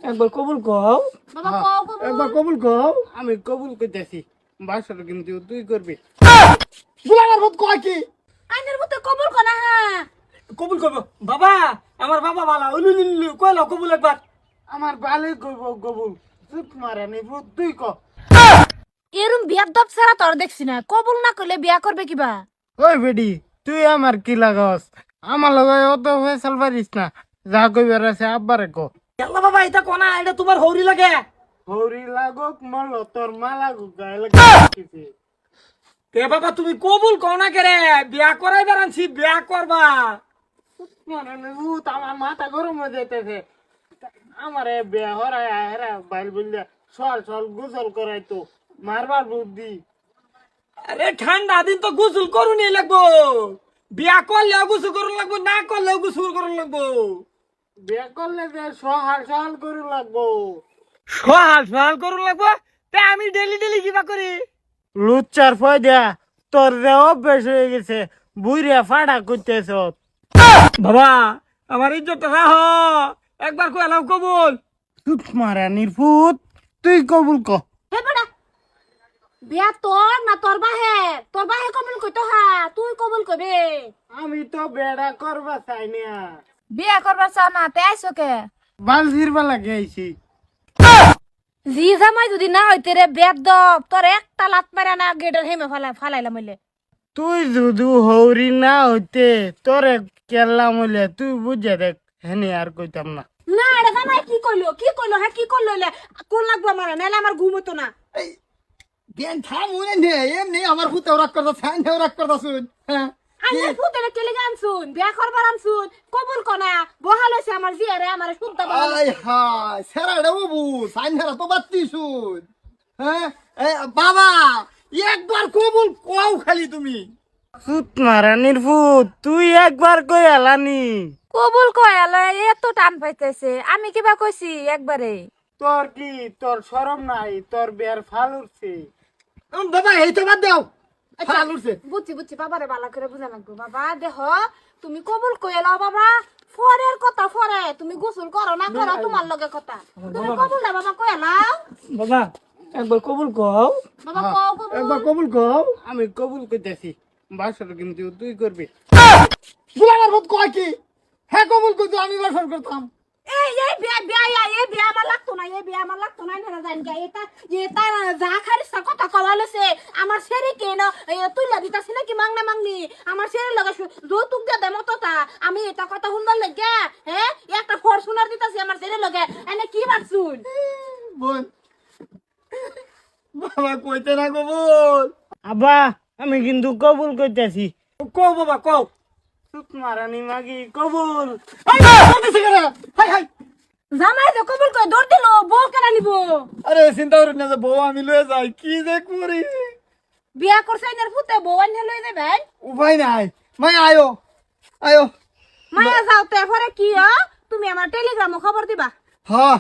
একবার কবুল কও। বাবা কও কবুল। একবার কবুল কও। আমি কবুল করতেছি, বাসর কিন্তু তুই করবি। বুলার ভূত কয় কি? আইনের মতে কবুল কনা হ্যাঁ। কবুল করব বাবা। আমার বাবা বালা উলুলুলু কইলো কবুল একবার। আমার ভালোই করব কবুল। চুপ মারা নি ভূত তুই ক। এরম বিয়ার দপ ছাড়া তোর দেখছি না, কবুল না করলে বিয়া করবে কিবা? ওই বেডি তুই আমার কি লাগাস? আমার লগে অত ফেসাল পারিস না। যা কইবার আছে আব্বারে ক। আল্লাহ বাবা এটা কোনা এটা তোমার হৌরি লাগে। হৌরি লাগুক মল তোর মা লাগুক গায়ে লাগে। তে বাবা তুমি কবুল কও না কেরে? বিয়া করাইবার আনছি, বিয়া করবা। মানে ভূত আমার মাথা গরম হয়ে যেতেছে। আমার বিয়া হরাই হেরা বাইল বললে সল সল গোসল করাইতো মারবার বুদ্ধি। আরে ঠান্ডা দিন তো গোসল করুনি লাগবো। বিয়া করলেও গোসল করুন লাগবো, না করলেও গোসল করুন লাগবো। বিয়া করলে যে সহাল সহাল করে লাগবো। সহাল সহাল করুন লাগবো। তে আমি ডেলি ডেলি কিবা করি? লুচ্চার ফয়দা তোর যে অভ্যেস হয়ে গেছে বুইরা ফাড়া করতেছ। বাবা আমার ইজ্জতটা রাহ। একবার কইলাম কবুল। চুপ মারা নির্ভূত তুই কবুল ক। হে বড়া, বিয়া তোর না তোর বাহে? তোর বাহে কবুল কইতো হ্যাঁ, তুই কবুল কবে? আমি তো বেড়া করবা চাই না, বিয়া করবার চাও না, তে আইসো কে? বাল ফিরবা লাগে আইছি। জি জামাই যদি না হইতে রে বেদব, তোর একটা লাত মারা না গেটের হেমে ফালাইলাম হইলে। তুই যদি হৌরি না হইতে তোরে কেল্লা মইলে তুই বুঝে দেখ হেনে আর কইতাম না। না রে জামাই কি কইলো হ্যাঁ কি করলো হইলে কোন লাগবো আমার, নাহলে আমার ঘুম হতো না। দেন থাম উনে নে এমনি আমার ভূতে রাগ করতা ছান রাগ করতা শুন। হ্যাঁ আইনের ফুতেরে কেলে আনছুন, বিয়া করবার আনছুন, কবুল কনা বহাল হইছে আমার জিয়ারে আমার শুনতা বহাল। আই হাই সেরা রে বাবু সাইনহারা তো বাত্তি শুন। হ্যাঁ বাবা একবার কবুল কও খালি তুমি। চুপ মারা নির্ভূত তুই একবার কই আলানি। কবুল কয়ালে এত টান পাইতেছে, আমি কিবা কইছি একবারে? তোর কি তোর শরম নাই? তোর বের ফাল উঠছে। বাবা এই তো বাদ দাও ফাল উঠছে। বুঝছি বাবারে বালা করে বুঝা লাগবো। বাবা দেহ তুমি কবুল কইলাও বাবা, ফরের কথা ফরে, তুমি গোসল করো না করো তোমার লগে কথা, তুমি কবুল না বাবা কইলাও। বাবা একবার কবুল কও। বাবা কও কবুল। একবার কবুল কও। আমি কবুল করতেছি, বাসর কিন্তু তুই করবি। বুলার ভূত কয় কি? হ্যাঁ কবুল করতে আমি বাসর করতাম। এই বিয়া আমার লাগতো না, এই বিয়া আমার লাগতো না না জানি গে। এটা যা খারিস কথা কওয়ালেছে আমার সেরি কেন তুই লাগিতাছিস নাকি মাংনা মাংনি আমার সেরি লাগা যৌতুক দে দে মতটা আমি এটা কথা শুনবার লাগে। হ্যাঁ একটা ফরচুনার দিতাছি আমার সেরি লগে, এনে কি ভাবছুন? বোন বাবা কইতে না কবুল। আব্বা আমি কিন্তু কবুল করতেছি। কও বাবা কও। চুপ মারা নি মাগি কবুল। হাই করতেছ কেন? হাই হাই জামাই যে কবুল করে দৌড় দিল, বউ কেনা নিব? আরে চিন্তা করেন না যে বউ আমি লয়ে যাই কি যে করি। বিয়া করছে এর ফুতে বউ আনহে লই যাবে। উপায় নাই মাই আয়ো আয়ো। মায়া যাও তে পরে কি তুমি আমার টেলিগ্রামে খবর দিবা। হ্যাঁ